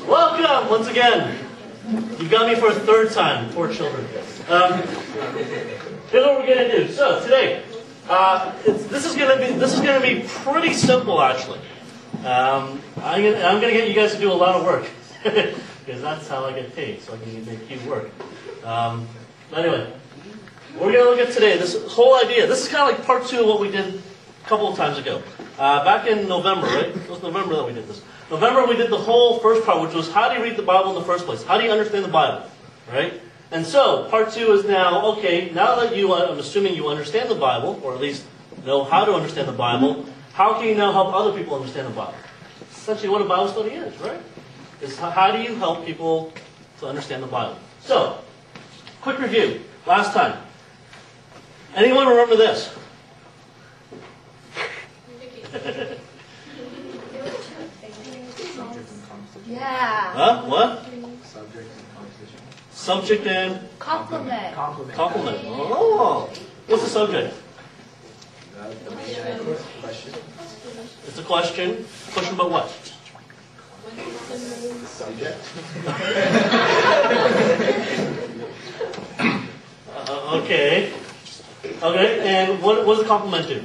Welcome once again. You've got me for a third time, poor children. Here's what we're gonna do. So today, this is gonna be pretty simple actually. I'm gonna get you guys to do a lot of work because that's how I get paid. So I can make you work. Anyway, we're gonna look at today this whole idea. This is kind of like part 2 of what we did a couple of times ago. Back in November, right? It was November that we did this. November we did the whole first part, which was how do you read the Bible in the first place? How do you understand the Bible, right? And so part 2 is now, okay, now that I'm assuming you understand the Bible, or at least know how to understand the Bible, how can you now help other people understand the Bible? Essentially what a Bible study is, right? Is how do you help people to understand the Bible? So, quick review. Last time. Anyone remember this? Yeah. Huh? What? Subject and composition. Subject and? Compliment. Compliment. Oh. What's the subject? The main question. It's a question. Question about what? Subject. Okay. Okay, and what does the compliment do?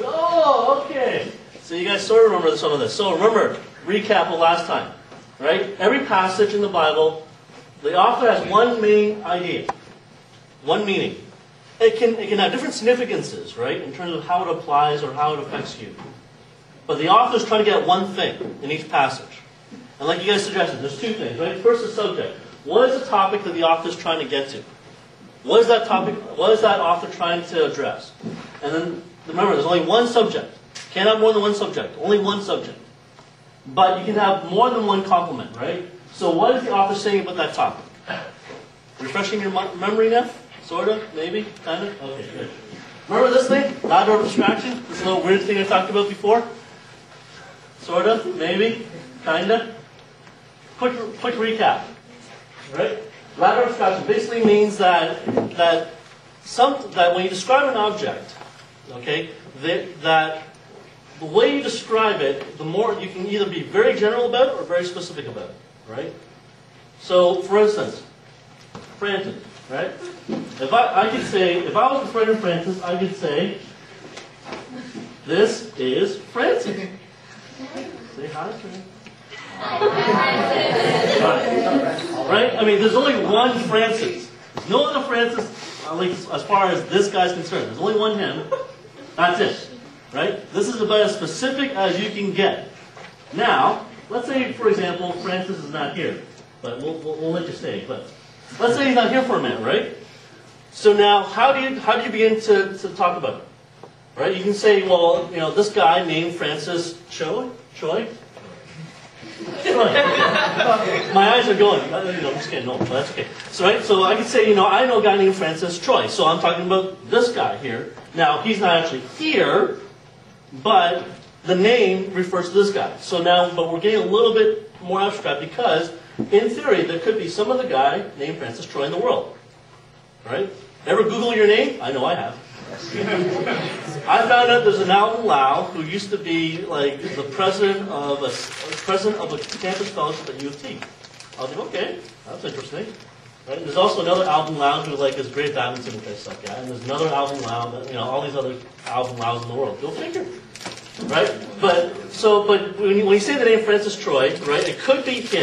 Oh, okay. So you guys sort of remember some of this. So remember, recap of last time, right? Every passage in the Bible, the author has one main idea, one meaning. It can have different significances, right, in terms of how it applies or how it affects you. But the author's trying to get one thing in each passage. And like you guys suggested, there's 2 things, right? First, the subject. What is the topic that the author's trying to get to? What is that topic? What is that author trying to address? And then remember, there's only one subject. Can't have more than one subject. Only one subject. But you can have more than one complement, right? So what is the author saying about that topic? Refreshing your memory now? Sort of? Maybe? Kind of? Okay, good. Remember this thing? Ladder of abstraction? This little weird thing I talked about before? Sort of? Maybe? Kind of? Quick recap. Right? Ladder of abstraction basically means that when you describe an object, okay, that the way you describe it, the more you can either be very general about it or very specific about it, right? So, for instance, Francis, right? If I was a friend of Francis, I could say, this is Francis. Say hi, Francis. Right? I mean, there's only one Francis. There's no other Francis, at least as far as this guy's concerned. There's only one him. That's it. Right? This is about as specific as you can get. Now, let's say, for example, Francis is not here. But we'll let you stay. But let's say he's not here for a minute, right? So now, how do you begin to talk about it? Right? You can say, well, this guy named Francis Choi? My eyes are going. I'm just kidding. No, but that's okay. So, right? So I could say, I know a guy named Francis Troy. So I'm talking about this guy here. Now, he's not actually here, but the name refers to this guy. So now, but we're getting a little bit more abstract because, in theory, there could be some other guy named Francis Troy in the world. Right? Ever Google your name? I know I have. I found out there's an Alvin Lau who used to be like the president of a campus fellowship at U of T. I was like, okay, that's interesting. Right? And there's also another Alvin Lau who is great at badminton and stuff, yeah. And there's another Alvin Lau, all these other Alvin Laus in the world. Go figure, right? But when you say the name Francis Troy, right? It could be him.